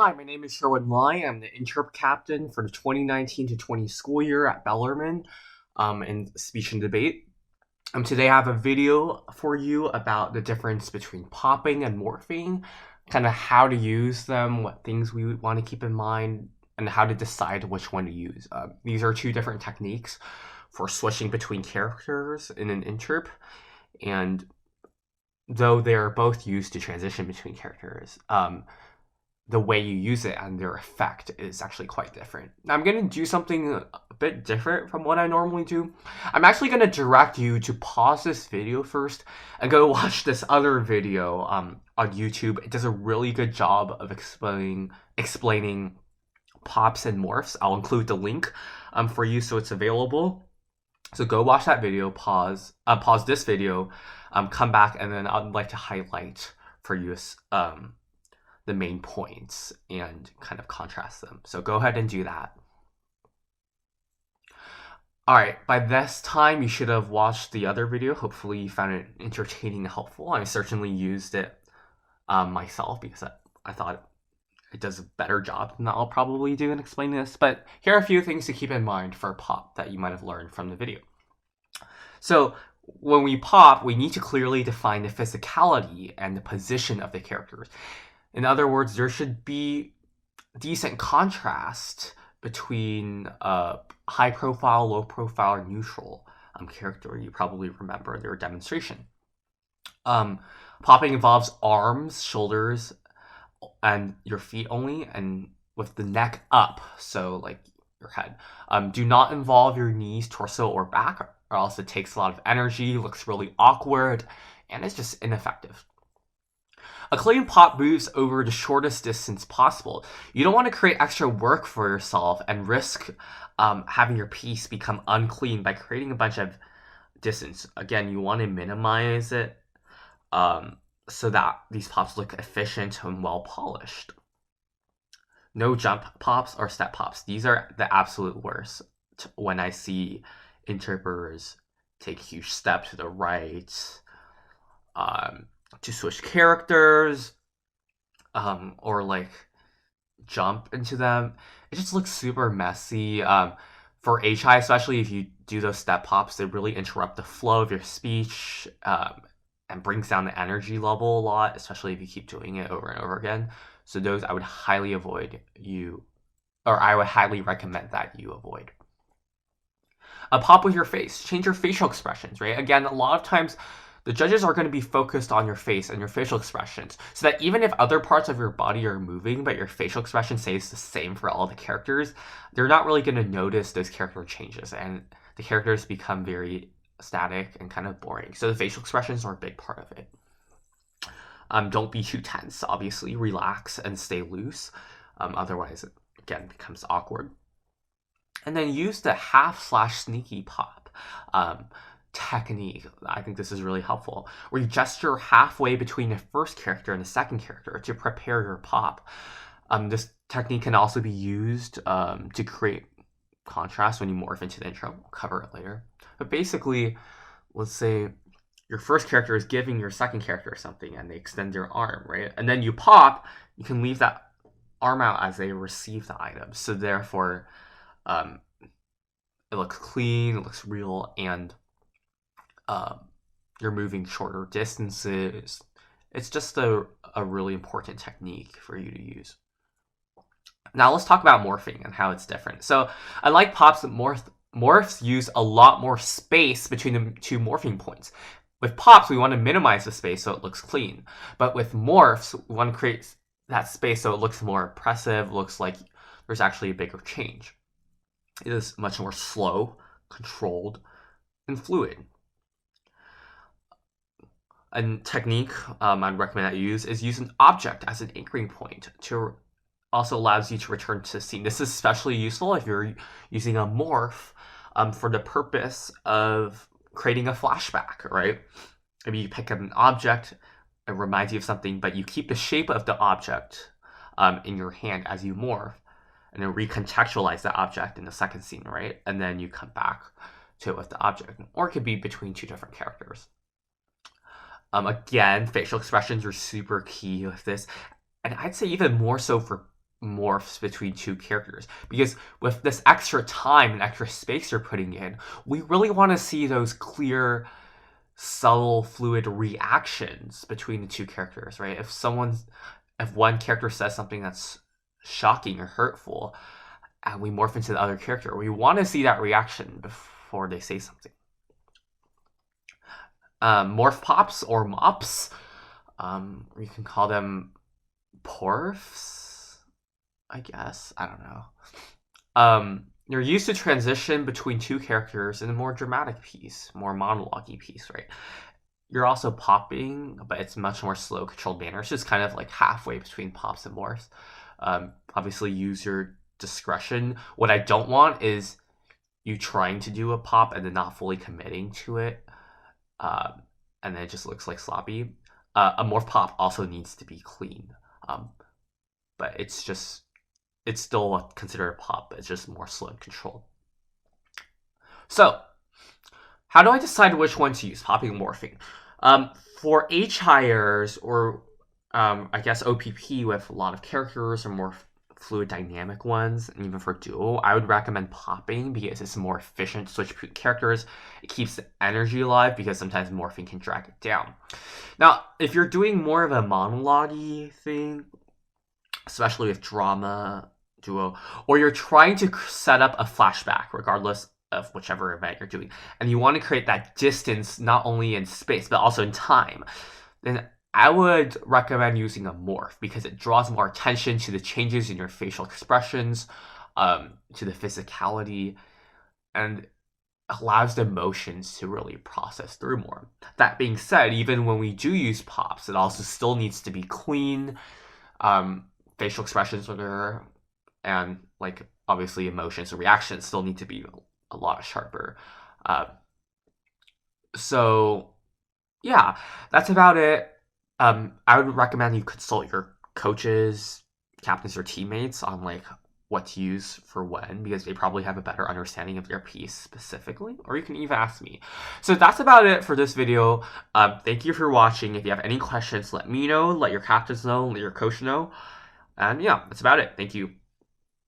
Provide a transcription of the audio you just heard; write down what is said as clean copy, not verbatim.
Hi, my name is Sherwin Lai. I'm the Interp captain for the 2019 to 20 school year at Bellarmine in speech and debate. Today I have a video for you about the difference between popping and morphing, kind of how to use them, what things we want to keep in mind, and how to decide which one to use. These are two different techniques for switching between characters in an Interp, and though they're both used to transition between characters, the way you use it and their effect is actually quite different. Now, I'm going to do something a bit different from what I normally do. I'm actually going to direct you to pause this video first and go watch this other video on YouTube. It does a really good job of explaining pops and morphs. I'll include the link for you so it's available. So go watch that video, pause this video, come back, and then I'd like to highlight for you the main points and kind of contrast them. So go ahead and do that. All right, by this time, you should have watched the other video. Hopefully you found it entertaining and helpful. I certainly used it myself because I thought it does a better job than I'll probably do in explaining this. But here are a few things to keep in mind for a pop that you might have learned from the video. So when we pop, we need to clearly define the physicality and the position of the characters. In other words, there should be decent contrast between high profile, low profile, or neutral character. You probably remember their demonstration. Popping involves arms, shoulders, and your feet only, and with the neck up, so like your head. Do not involve your knees, torso, or back, or else it takes a lot of energy, looks really awkward, and it's just ineffective. A clean pop moves over the shortest distance possible. You don't want to create extra work for yourself and risk having your piece become unclean by creating a bunch of distance. Again, you want to minimize it so that these pops look efficient and well polished. No jump pops or step pops. These are the absolute worst when I see interpreters take a huge step to the right, to switch characters, or like jump into them. It just looks super messy. For HI, especially if you do those step pops, they really interrupt the flow of your speech and brings down the energy level a lot, especially if you keep doing it over and over again. So those I would highly recommend that you avoid. A pop with your face. Change your facial expressions, right? Again, a lot of times the judges are going to be focused on your face and your facial expressions, so that even if other parts of your body are moving, but your facial expression stays the same for all the characters, they're not really going to notice those character changes, and the characters become very static and kind of boring. So the facial expressions are a big part of it. Don't be too tense, obviously. Relax and stay loose. Otherwise, it, again, becomes awkward. And then use the half/sneaky pop technique. I think this is really helpful, where you gesture halfway between the first character and the second character to prepare your pop. This technique can also be used to create contrast when you morph into the intro. We'll cover it later. But basically, let's say your first character is giving your second character something and they extend their arm, right? And then you pop, you can leave that arm out as they receive the item. So therefore, it looks clean, it looks real, and you're moving shorter distances. It's just a really important technique for you to use. Now let's talk about morphing and how it's different. So I like pops that morphs use a lot more space between the two morphing points. With pops, we want to minimize the space so it looks clean. But with morphs, we want to create that space so it looks more impressive, looks like there's actually a bigger change. It is much more slow, controlled, and fluid. A technique I'd recommend that you use an object as an anchoring point to also allows you to return to the scene. This is especially useful if you're using a morph for the purpose of creating a flashback, right? Maybe you pick up an object, it reminds you of something, but you keep the shape of the object in your hand as you morph, and then recontextualize that object in the second scene, right? And then you come back to it with the object. Or it could be between two different characters. Again, facial expressions are super key with this. And I'd say even more so for morphs between two characters, because with this extra time and extra space you're putting in, we really want to see those clear, subtle, fluid reactions between the two characters, right? If one character says something that's shocking or hurtful and we morph into the other character, we want to see that reaction before they say something. Morph pops or mops, you can call them porfs, I guess. I don't know. You're used to transition between two characters in a more dramatic piece, more monologue-y piece, right? You're also popping, but it's much more slow, controlled manner. It's just kind of like halfway between pops and morphs. Obviously, use your discretion. What I don't want is you trying to do a pop and then not fully committing to it, and then it just looks like sloppy. A morph pop also needs to be clean, but it's still considered a pop, but it's just more slow and controlled. So, how do I decide which one to use, popping or morphing? For H hires or I guess OPP with a lot of characters or more fluid dynamic ones, and even for duo, I would recommend popping because it's more efficient to switch between characters. It keeps the energy alive because sometimes morphing can drag it down. Now, if you're doing more of a monologue-y thing, especially with drama, duo, or you're trying to set up a flashback, regardless of whichever event you're doing, and you want to create that distance not only in space but also in time, then I would recommend using a morph because it draws more attention to the changes in your facial expressions, to the physicality, and allows the emotions to really process through more. That being said, even when we do use pops, it also still needs to be clean. Facial expressions are there, and like obviously emotions and reactions still need to be a lot sharper. So yeah, that's about it. I would recommend you consult your coaches, captains, or teammates on like what to use for when, because they probably have a better understanding of your piece specifically, or you can even ask me. So that's about it for this video. Thank you for watching. If you have any questions, let me know, let your captains know, let your coach know. And yeah, that's about it. Thank you.